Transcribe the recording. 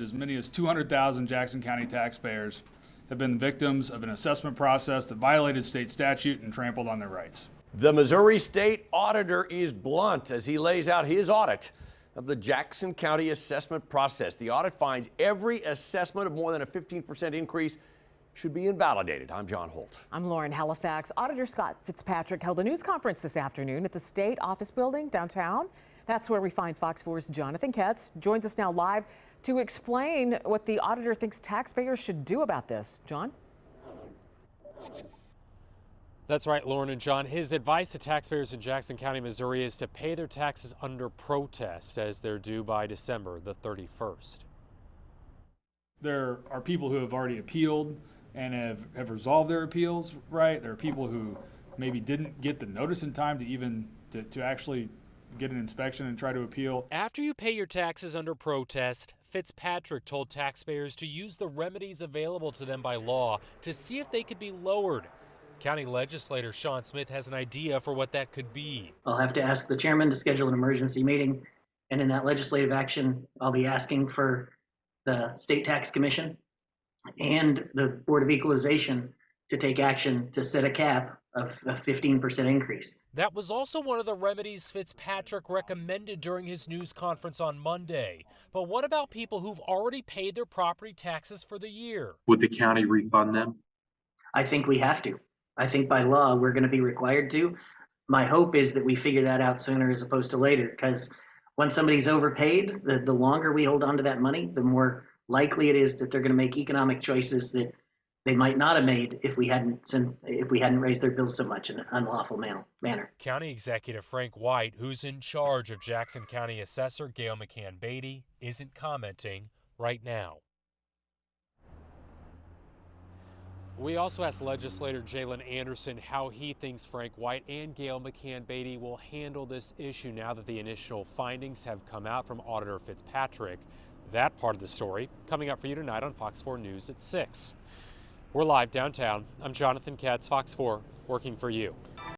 As many as 200,000 Jackson County taxpayers have been victims of an assessment process that violated state statute and trampled on their rights. The Missouri State Auditor is blunt as he lays out his audit of the Jackson County assessment process. The audit finds every assessment of more than a 15% increase should be invalidated. I'm John Holt. I'm Lauren Halifax. Auditor Scott Fitzpatrick held a news conference this afternoon at the State Office Building downtown. That's where we find Fox 4's Jonathan Ketz joins us now live to explain what the auditor thinks taxpayers should do about this. John? That's right, Lauren and John. His advice to taxpayers in Jackson County, Missouri is to pay their taxes under protest as they're due by December the 31st. There are people who have already appealed and have resolved their appeals, right? There are people who maybe didn't get the notice in time to even to actually get an inspection and try to appeal. After you pay your taxes under protest, Fitzpatrick told taxpayers to use the remedies available to them by law to see if they could be lowered. County legislator Sean Smith has an idea for what that could be. I'll have to ask the chairman to schedule an emergency meeting, and in that legislative action, I'll be asking for the State Tax Commission and the Board of Equalization to take action to set a cap of a 15% increase. That was also one of the remedies Fitzpatrick recommended during his news conference on Monday. But what about people who've already paid their property taxes for the year? Would the county refund them? I think we have to. I think by law, we're going to be required to. My hope is that we figure that out sooner as opposed to later, because when somebody's overpaid, the longer we hold on to that money, the more likely it is that they're going to make economic choices that they might not have made if we hadn't raised their bills so much in an unlawful manner. County Executive Frank White, who's in charge of Jackson County Assessor Gail McCann-Beatty, isn't commenting right now. We also asked legislator Jalen Anderson how he thinks Frank White and Gail McCann-Beatty will handle this issue now that the initial findings have come out from Auditor Fitzpatrick. That part of the story coming up for you tonight on Fox 4 News at 6. We're live downtown. I'm Jonathan Ketz, Fox 4, working for you.